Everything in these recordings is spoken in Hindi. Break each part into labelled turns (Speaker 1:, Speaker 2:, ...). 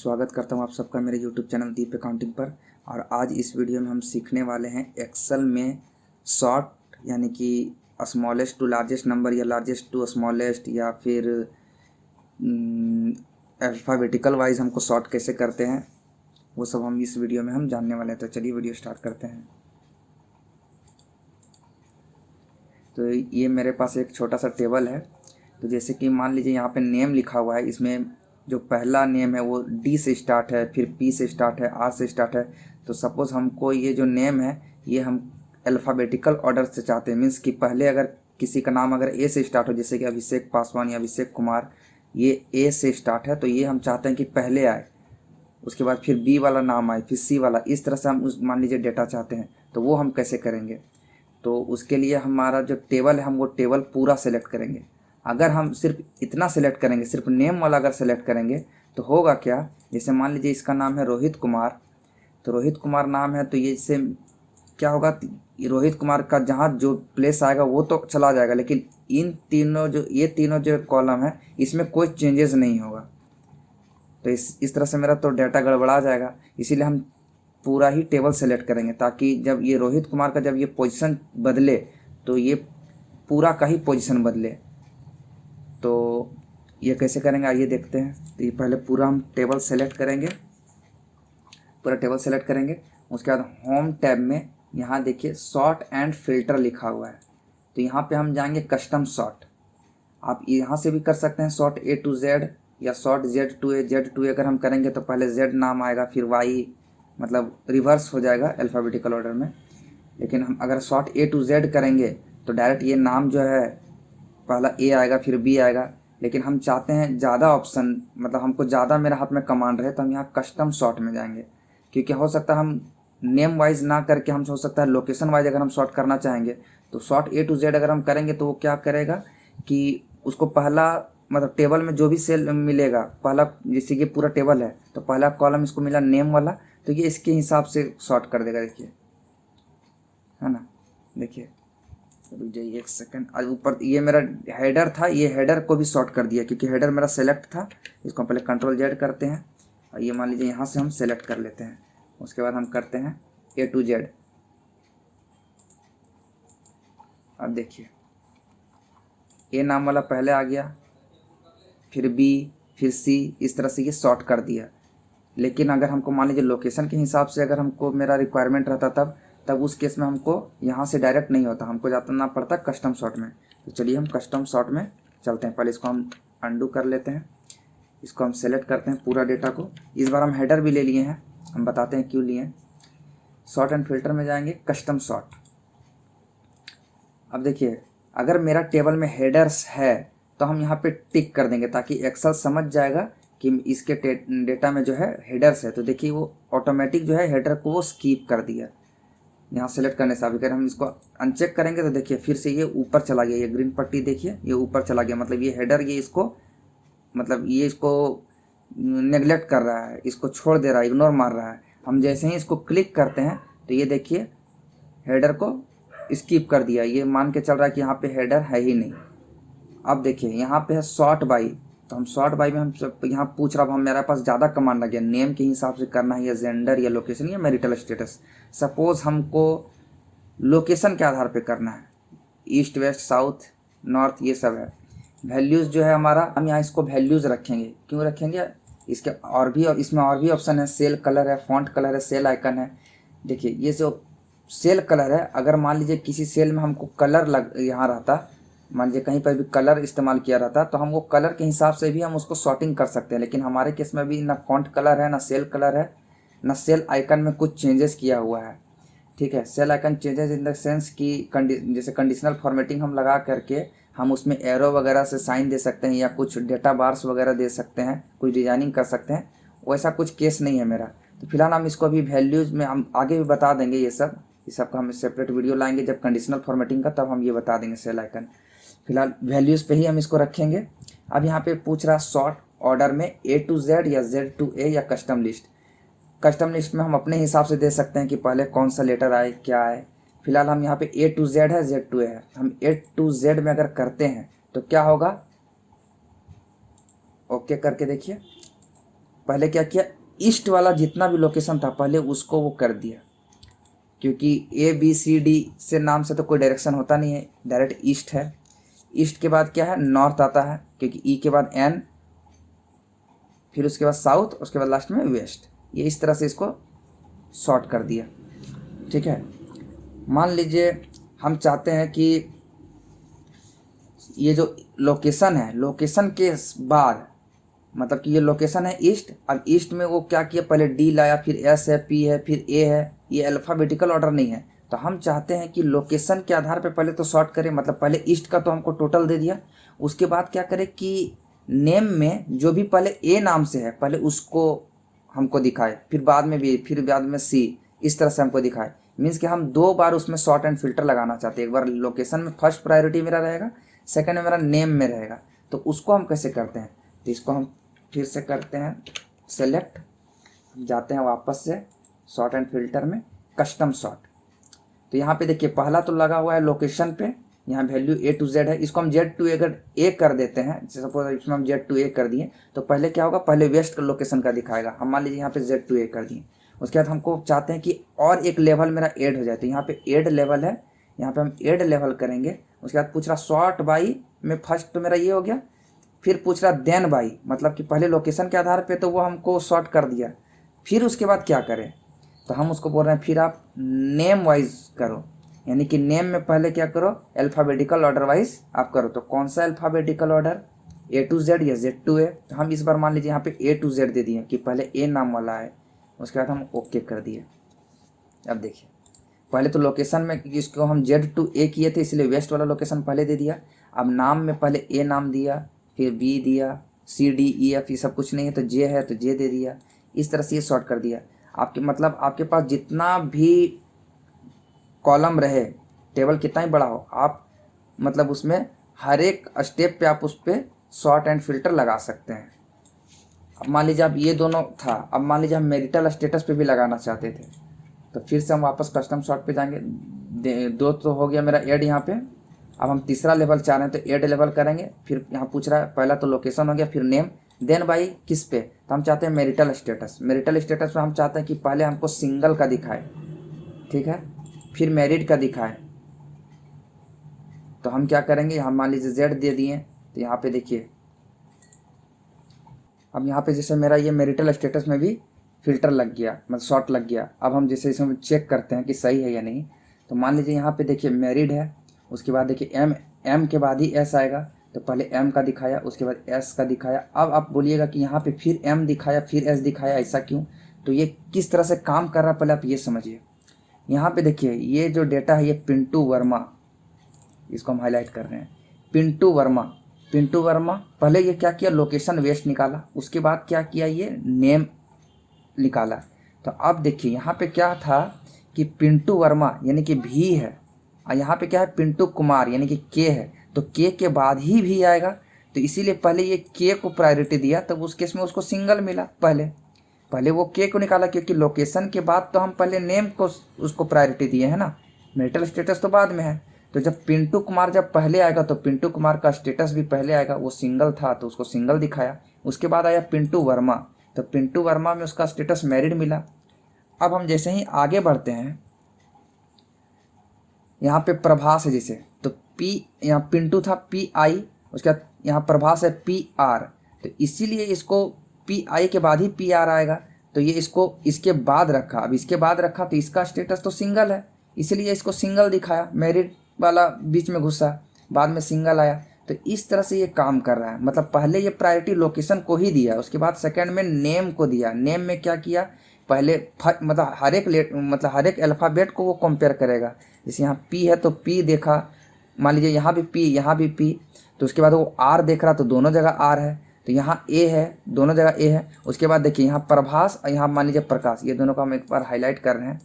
Speaker 1: स्वागत करता हूं आप सबका मेरे YouTube चैनल दीप अकाउंटिंग पर। और आज इस वीडियो में हम सीखने वाले हैं एक्सेल में सॉर्ट यानी कि स्मॉलेस्ट टू लार्जेस्ट नंबर या लार्जेस्ट टू स्मॉलेस्ट या फिर अल्फ़ाबेटिकल वाइज हमको सॉर्ट कैसे करते हैं वो सब हम इस वीडियो में हम जानने वाले हैं। तो चलिए वीडियो स्टार्ट करते हैं। तो ये मेरे पास एक छोटा सा टेबल है। तो जैसे कि मान लीजिए यहाँ पे नेम लिखा हुआ है, इसमें जो पहला नेम है वो डी से स्टार्ट है, फिर पी से स्टार्ट है, आर से स्टार्ट है। तो सपोज़ हमको ये जो नेम है ये हम अल्फ़ाबेटिकल ऑर्डर से चाहते हैं। मीन्स कि पहले अगर किसी का नाम अगर ए से स्टार्ट हो, जैसे कि अभिषेक पासवान या अभिषेक कुमार, ये ए से स्टार्ट है तो ये हम चाहते हैं कि पहले आए, उसके बाद फिर बी वाला नाम आए, फिर सी वाला, इस तरह से हम उस मान लीजिए डेटा चाहते हैं। तो वो हम कैसे करेंगे? तो उसके लिए हमारा जो टेबल है हम वो टेबल पूरा सेलेक्ट करेंगे। अगर हम सिर्फ इतना सेलेक्ट करेंगे, सिर्फ नेम वाला अगर सेलेक्ट करेंगे तो होगा क्या, जैसे मान लीजिए इसका नाम है रोहित कुमार, तो रोहित कुमार नाम है तो ये इससे क्या होगा, रोहित कुमार का जहाँ जो प्लेस आएगा वो तो चला जाएगा, लेकिन इन तीनों ये तीनों जो कॉलम है इसमें कोई चेंजेस नहीं होगा। तो इस तरह से मेरा तो डाटा गड़बड़ा जाएगा। इसीलिए हम पूरा ही टेबल सेलेक्ट करेंगे ताकि जब ये रोहित कुमार का जब ये पोजीशन बदले तो ये पूरा का ही पोजीशन बदले। तो ये कैसे करेंगे आइए देखते हैं। तो ये पहले पूरा हम टेबल सेलेक्ट करेंगे, पूरा टेबल सेलेक्ट करेंगे। उसके बाद होम टैब में यहाँ देखिए सॉर्ट एंड फिल्टर लिखा हुआ है, तो यहाँ पे हम जाएंगे कस्टम सॉर्ट। आप यहाँ से भी कर सकते हैं सॉर्ट ए टू जेड या sort Z to A. Z to A अगर हम करेंगे तो पहले जेड नाम आएगा फिर वाई, मतलब रिवर्स हो जाएगा अल्फ़ाबेटिकल ऑर्डर में। लेकिन हम अगर सॉर्ट ए टू जेड करेंगे तो डायरेक्ट ये नाम जो है पहला ए आएगा फिर बी आएगा। लेकिन हम चाहते हैं ज़्यादा ऑप्शन, मतलब हमको ज़्यादा मेरे हाथ में कमांड रहे, तो हम यहाँ कस्टम सॉर्ट में जाएंगे। क्योंकि हो सकता है हम नेम वाइज ना करके हम हो सकता है लोकेशन वाइज अगर हम सॉर्ट करना चाहेंगे तो सॉर्ट ए टू जेड अगर हम करेंगे तो वो क्या करेगा कि उसको पहला मतलब टेबल में जो भी सेल मिलेगा, पहला जैसे कि पूरा टेबल है तो पहला कॉलम इसको मिला नेम वाला, तो ये इसके हिसाब से सॉर्ट कर देगा। देखिए है ना, देखिए रुक जाइए एक सेकंड। आज ऊपर ये मेरा हेडर था, ये हेडर को भी सॉर्ट कर दिया क्योंकि हेडर मेरा सेलेक्ट था। इसको पहले कंट्रोल जेड करते हैं और ये मान लीजिए यहाँ से हम सेलेक्ट कर लेते हैं। उसके बाद हम करते हैं ए टू जेड। अब देखिए ए नाम वाला पहले आ गया, फिर बी, फिर सी, इस तरह से ये सॉर्ट कर दिया। लेकिन अगर हमको मान लीजिए लोकेशन के हिसाब से अगर हमको मेरा रिक्वायरमेंट रहता तब उस केस में हमको यहाँ से डायरेक्ट नहीं होता, हमको जाना पड़ता कस्टम सॉर्ट में। तो चलिए हम कस्टम सॉर्ट में चलते हैं। पहले इसको हम अंडू कर लेते हैं, इसको हम सेलेक्ट करते हैं पूरा डेटा को। इस बार हम हेडर भी ले लिए हैं, हम बताते हैं क्यों लिए। सॉर्ट एंड फिल्टर में जाएंगे कस्टम सॉर्ट। अब देखिए अगर मेरा टेबल में हेडर्स है तो हम यहाँ पे टिक कर देंगे ताकि एक्सेल समझ जाएगा कि इसके डेटा में जो है हेडर्स है। तो देखिए वो ऑटोमेटिक जो है हेडर को वो स्कीप कर दिया यहाँ सेलेक्ट करने से। अगर हम इसको अनचेक करेंगे तो देखिए फिर से ये ऊपर चला गया, ये ग्रीन पट्टी देखिए ये ऊपर चला गया, मतलब ये हेडर ये इसको मतलब ये इसको नेग्लेक्ट कर रहा है, इसको छोड़ दे रहा है, इग्नोर मार रहा है। हम जैसे ही इसको क्लिक करते हैं तो ये देखिए हेडर को स्किप कर दिया, ये मान के चल रहा है कि यहाँ पे हेडर है ही नहीं। अब देखिए यहाँ पे है सॉर्ट बाई, तो हम सॉर्ट बाई में हम यहाँ पूछ रहा, हम मेरे पास ज़्यादा कमांड लगे, नेम के हिसाब से करना है या जेंडर या लोकेशन या मैरिटल स्टेटस। सपोज़ हमको लोकेशन के आधार पे करना है, ईस्ट वेस्ट साउथ नॉर्थ ये सब है। वैल्यूज़ जो है हमारा, हम यहाँ इसको वैल्यूज़ रखेंगे। क्यों रखेंगे, इसके और भी, और इसमें और भी ऑप्शन है, सेल कलर है, फॉन्ट कलर है, सेल आइकन है। देखिए ये जो सेल कलर है, अगर मान लीजिए किसी सेल में हमको कलर यहाँ रहता, मान लीजिए कहीं पर भी कलर इस्तेमाल किया रहता तो हम वो कलर के हिसाब से भी हम उसको सॉर्टिंग कर सकते हैं। लेकिन हमारे केस में भी ना फॉन्ट कलर है, ना सेल कलर है, ना सेल आइकन में कुछ चेंजेस किया हुआ है। ठीक है, cell icon changes in the sense कि जैसे कंडीशनल फॉर्मेटिंग हम लगा करके हम उसमें एरो वगैरह से साइन दे सकते हैं या कुछ डेटा बार्स वगैरह दे सकते हैं, कुछ डिजाइनिंग कर सकते हैं। वैसा कुछ केस नहीं है मेरा। तो फिलहाल हम इसको अभी वैल्यूज़ में हम आगे भी बता देंगे, ये सब का हम सेपरेट वीडियो लाएंगे जब कंडीशनल फॉर्मेटिंग का, तब हम ये बता देंगे सेल आइकन। फिलहाल वैल्यूज़ पे ही हम इसको रखेंगे। अब यहाँ पे पूछ रहा सॉर्ट ऑर्डर में ए टू जेड या जेड टू ए या कस्टम लिस्ट। कस्टम लिस्ट में हम अपने हिसाब से दे सकते हैं कि पहले कौन सा लेटर आए क्या आए। फिलहाल हम यहाँ पे ए टू जेड है, जेड टू ए है। हम ए टू जेड में अगर करते हैं तो क्या होगा, ओके करके देखिए पहले क्या किया, ईस्ट वाला जितना भी लोकेशन था पहले उसको वो कर दिया, क्योंकि ABCD से नाम से तो कोई डायरेक्शन होता नहीं है, डायरेक्ट ईस्ट है। ईस्ट के बाद क्या है, नॉर्थ आता है, क्योंकि ई के बाद N, फिर उसके बाद साउथ, उसके बाद लास्ट में वेस्ट। ये इस तरह से इसको शॉर्ट कर दिया। ठीक है, मान लीजिए हम चाहते हैं कि ये जो लोकेशन है, लोकेशन के बाद मतलब कि ये लोकेशन है ईस्ट, अब ईस्ट में वो क्या किया, पहले D लाया, फिर S है, P है, फिर A है, ये अल्फ़ाबेटिकल ऑर्डर नहीं है। तो हम चाहते हैं कि लोकेशन के आधार पे पहले तो शॉर्ट करें, मतलब पहले ईस्ट का तो हमको टोटल दे दिया, उसके बाद क्या करें कि नेम में जो भी पहले A नाम से है पहले उसको हमको दिखाए, फिर बाद में B, फिर बाद में C, इस तरह से हमको दिखाए। मीन्स कि हम 2 बार उसमें शॉर्ट एंड फिल्टर लगाना चाहते हैं, एक बार लोकेशन में फर्स्ट प्रायोरिटी मेरा रहेगा, सेकंड में मेरा नेम में रहेगा। तो उसको हम कैसे करते हैं, तो इसको हम फिर से करते हैं सेलेक्ट, जाते हैं वापस से शॉर्ट एंड फिल्टर में, कस्टम शॉर्ट। तो यहाँ पे देखिए पहला तो लगा हुआ है लोकेशन पे, यहाँ वैल्यू A to Z है, इसको हम Z to अगर A कर देते हैं, सपोज इसमें हम Z to A कर दिए, तो पहले क्या होगा, पहले वेस्ट लोकेशन का दिखाएगा। हम मान लीजिए यहाँ पे Z to A कर दिए, उसके बाद हमको चाहते हैं कि और एक लेवल मेरा ऐड हो जाए, तो यहाँ पे ऐड लेवल है, यहाँ पे हम ऐड लेवल करेंगे। उसके बाद पूछ रहा शॉर्ट बाई में, फर्स्ट तो मेरा ये हो गया, फिर पूछ रहा देन बाई, मतलब कि पहले लोकेशन के आधार पे तो वो हमको शॉर्ट कर दिया, फिर उसके बाद क्या करें, तो हम उसको बोल रहे हैं फिर आप नेम वाइज करो, यानी कि नेम में पहले क्या करो, अल्फ़ाबेटिकल ऑर्डर वाइज आप करो। तो कौन सा alphabetical order, A to Z या Z to A। तो हम इस बार मान लीजिए यहाँ पे A to Z दे दिए कि पहले A नाम वाला है, उसके बाद हम ओके कर दिए। अब देखिए पहले तो लोकेशन में इसको हम Z to A किए थे, इसलिए वेस्ट वाला लोकेशन पहले दे दिया। अब नाम में पहले A नाम दिया, फिर B दिया, C D E F, ये सब कुछ नहीं है तो J है तो J दे दिया। इस तरह से ये शॉर्ट कर दिया। आपके मतलब आपके पास जितना भी कॉलम रहे, टेबल कितना ही बड़ा हो, आप मतलब उसमें हर एक स्टेप पे आप उस पर शॉर्ट एंड फिल्टर लगा सकते हैं। अब मान लीजिए आप ये दोनों था, अब मान लीजिए हम मैरिटल स्टेटस पे भी लगाना चाहते थे, तो फिर से हम वापस कस्टम शॉर्ट पे जाएंगे। 2 तो हो गया मेरा ऐड यहाँ पे। अब हम तीसरा लेवल चाह रहे हैं तो ऐड लेवल करेंगे। फिर यहाँ पूछ रहा है, पहला तो लोकेशन हो गया, फिर नेम, देन बाई किस पे, तो हम चाहते हैं मैरिटल स्टेटस। मैरिटल स्टेटस में हम चाहते हैं कि पहले हमको सिंगल का दिखाए, ठीक है, फिर मैरिड का दिखाए। तो हम क्या करेंगे, हम मान लीजिए Z दे दिए, तो यहाँ पे देखिए अब यहाँ पे जैसे मेरा ये मैरिटल स्टेटस में भी फिल्टर लग गया, मतलब शॉर्ट लग गया। अब हम जैसे इसमें चेक करते हैं कि सही है या नहीं, तो मान लीजिए यहाँ पे देखिए मैरिड है, उसके बाद देखिए M के बाद ही S आएगा, तो पहले M का दिखाया, उसके बाद S का दिखाया। अब आप बोलिएगा कि यहाँ पे फिर M दिखाया फिर S दिखाया, ऐसा क्यों, तो ये किस तरह से काम कर रहा है पहले आप ये समझिए। यहाँ पे देखिए ये जो डेटा है ये पिंटू वर्मा, इसको हम हाईलाइट कर रहे हैं, पिंटू वर्मा पहले ये क्या किया, लोकेशन वेस्ट निकाला, उसके बाद क्या किया, ये नेम निकाला। तो अब देखिए यहाँ पे क्या था कि पिंटू वर्मा यानी कि भी है, और यहाँ पे क्या है पिंटू कुमार यानी कि के है, तो के के बाद ही भी आएगा, तो इसीलिए पहले ये के को प्रायोरिटी दिया, तब उस केस में उसको सिंगल मिला। पहले वो के को निकाला, क्योंकि लोकेशन के बाद तो हम पहले नेम को उसको प्रायोरिटी दिए है ना, मैरिटल स्टेटस तो बाद में है। तो जब पिंटू कुमार जब पहले आएगा तो पिंटू कुमार का स्टेटस भी पहले आएगा, वो सिंगल था तो उसको सिंगल दिखाया। उसके बाद आया पिंटू वर्मा, तो पिंटू वर्मा में उसका स्टेटस मैरिड मिला। अब हम जैसे ही आगे बढ़ते हैं, यहाँ पे प्रभास है जैसे, तो P, यहाँ पिंटू था PI, उसके बाद यहाँ प्रभास है PR, तो इसीलिए इसको PI के बाद ही PR आएगा, तो ये इसको इसके बाद रखा। अब इसके बाद रखा तो इसका स्टेटस तो सिंगल है, इसलिए इसको सिंगल दिखाया, मैरिड वाला बीच में घुसा, बाद में सिंगल आया। तो इस तरह से ये काम कर रहा है, मतलब पहले ये प्रायोरिटी लोकेशन को ही दिया, उसके बाद सेकंड में नेम को दिया। नेम में क्या किया, पहले मतलब हर एक अल्फ़ाबेट को वो कंपेयर करेगा। जैसे यहाँ P है तो P देखा, मान लीजिए यहाँ भी P यहाँ भी P, तो उसके बाद वो R देख रहा तो दोनों जगह R है, तो यहाँ A है दोनों जगह A है। उसके बाद देखिए यहाँ प्रभास और यहाँ मान लीजिए प्रकाश, ये दोनों को हम एक बार हाईलाइट कर रहे हैं।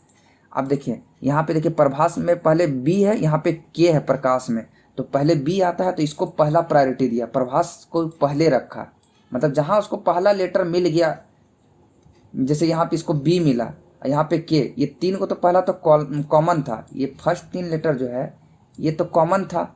Speaker 1: अब देखिए यहाँ पे देखिए प्रभास में पहले B है, यहाँ पे K है प्रकाश में, तो पहले B आता है तो इसको पहला प्रायोरिटी दिया, प्रभास को पहले रखा। मतलब जहाँ उसको पहला लेटर मिल गया, जैसे यहाँ पे इसको B मिला, यहाँ पे K, ये 3 को तो पहला तो कॉमन था, ये फर्स्ट 3 लेटर जो है ये तो कॉमन था,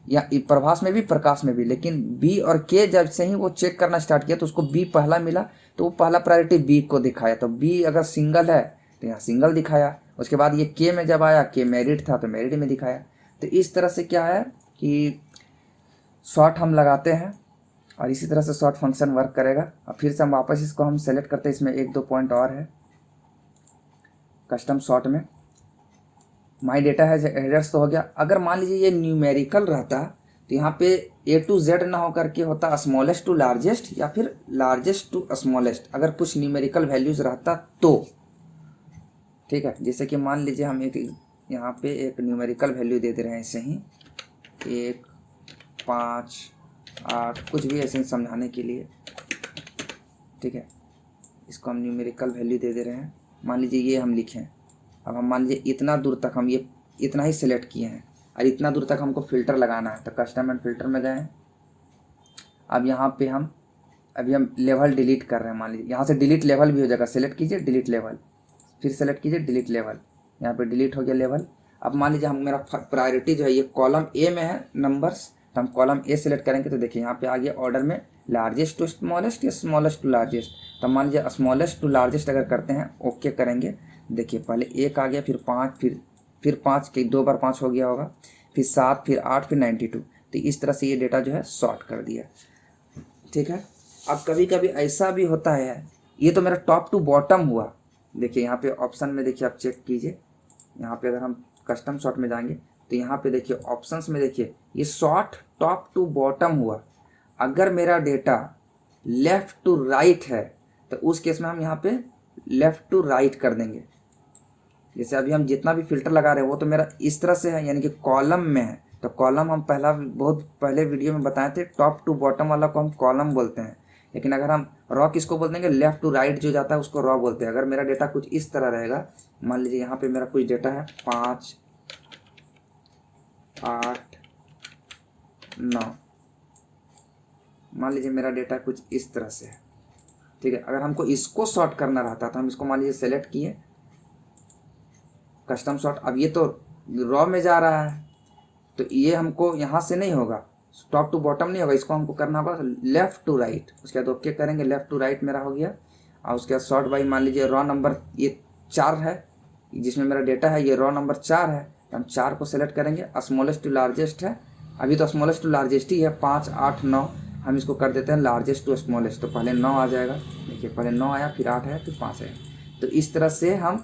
Speaker 1: या प्रभास में भी प्रकाश में भी, लेकिन B और K जब से ही वो चेक करना स्टार्ट किया तो उसको B पहला मिला, तो वो पहला प्रायोरिटी बी को दिखाया, तो बी अगर सिंगल है तो यहाँ सिंगल दिखाया। उसके बाद ये के में जब आया, के मैरिड था तो मैरिड में दिखाया। तो इस तरह से क्या है कि सॉर्ट हम लगाते हैं और इसी तरह से सॉर्ट फंक्शन वर्क करेगा। अब फिर से हम वापस इसको हम सेलेक्ट करते हैं, इसमें एक दो पॉइंट और है कस्टम सॉर्ट में। माई डेटा है एरर्स तो हो गया। अगर मान लीजिए ये न्यूमेरिकल रहता तो यहाँ पे ए टू जेड ना होकर के होता स्मॉलेस्ट टू लार्जेस्ट या फिर लार्जेस्ट टू स्मॉलेस्ट, अगर कुछ न्यूमेरिकल वैल्यूज रहता तो। ठीक है, जैसे कि मान लीजिए हम एक यहाँ पे एक न्यूमेरिकल वैल्यू दे दे रहे हैं ऐसे ही 1, 5, 8 कुछ भी ऐसे समझाने के लिए। ठीक है, इसको हम न्यूमेरिकल वैल्यू दे दे रहे हैं। मान लीजिए ये हम लिखें, अब हम मान लीजिए इतना दूर तक हम ये इतना ही सिलेक्ट किए हैं और इतना दूर तक हमको फ़िल्टर लगाना है। तो कस्टम एंड फिल्टर में गए हैं। अब यहाँ पे हम अभी हम लेवल डिलीट कर रहे हैं। मान लीजिए यहाँ से डिलीट लेवल भी हो जाएगा, सेलेक्ट कीजिए डिलीट लेवल, फिर सेलेक्ट कीजिए डिलीट लेवल, यहाँ पे डिलीट हो गया लेवल। अब मान लीजिए हम मेरा प्रायोरिटी जो है ये कॉलम ए में है नंबर्स, तो हम कॉलम ए सेलेक्ट करेंगे तो देखिए यहाँ पे आ गया ऑर्डर में लार्जेस्ट टू स्मॉलेस्ट या स्मॉलेस्ट टू लार्जेस्ट। तो मान लीजिए स्मॉलेस्ट टू लार्जेस्ट अगर करते हैं, ओके करेंगे, देखिए पहले 1 आ गया, फिर 5, फिर 5 के 2 बार 5 हो गया होगा, फिर 7, फिर 8, फिर 92। तो इस तरह से ये डेटा जो है सॉर्ट कर दिया। ठीक है, अब कभी कभी ऐसा भी होता है, ये तो मेरा टॉप टू बॉटम हुआ। देखिए यहाँ पे ऑप्शन में देखिए आप चेक कीजिए, यहाँ पे अगर हम कस्टम सॉर्ट में जाएंगे तो यहाँ पे देखिए ऑप्शंस में देखिए ये सॉर्ट टॉप टू बॉटम हुआ। अगर मेरा डेटा लेफ़्ट टू राइट है तो उस केस में हम यहाँ पे लेफ़्ट टू राइट कर देंगे। जैसे अभी हम जितना भी फिल्टर लगा रहे हैं वो तो मेरा इस तरह से है, यानी कि कॉलम में है। तो कॉलम हम बहुत पहले वीडियो में बताए थे, टॉप टू बॉटम वाला को हम कॉलम बोलते हैं। लेकिन अगर हम रॉ किसको बोल देंगे, लेफ़्ट टू राइट जो जाता है उसको रॉ बोलते हैं। अगर मेरा डेटा कुछ इस तरह रहेगा, मान लीजिए यहाँ पे मेरा कुछ डेटा है 5, 8, 9, मान लीजिए मेरा डेटा कुछ इस तरह से है। ठीक है, अगर हमको इसको सॉर्ट करना रहता तो हम इसको मान लीजिए सेलेक्ट किए कस्टम सॉर्ट। अब ये तो रॉ में जा रहा है तो ये हमको यहाँ से नहीं होगा, टॉप टू बॉटम नहीं होगा, इसको हमको करना होगा लेफ़्ट टू राइट। उसके बाद ओके करेंगे, लेफ़्ट टू राइट मेरा हो गया। और उसके बाद सॉर्ट बाई, मान लीजिए रॉ नंबर ये 4 है जिसमें मेरा डेटा है, ये रॉ नंबर 4 है, तो हम 4 को सेलेक्ट करेंगे। स्मॉलेस्ट टू लार्जेस्ट है, अभी तो स्मॉलेस्ट टू लार्जेस्ट ही है 5, 8, 9, हम इसको कर देते हैं लार्जेस्ट टू स्मॉलेस्ट। तो पहले 9 आ जाएगा, देखिए पहले 9 आया, फिर 8 आया, फिर 5 आया। तो इस तरह से हम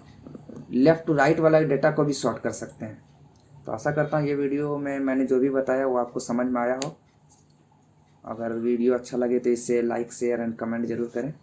Speaker 1: लेफ़्ट टू राइट वाला डेटा को भी सॉर्ट कर सकते हैं। तो आशा करता हूँ ये वीडियो में मैंने जो भी बताया वो आपको समझ में आया हो। अगर वीडियो अच्छा लगे तो इसे लाइक, शेयर एंड कमेंट जरूर करें।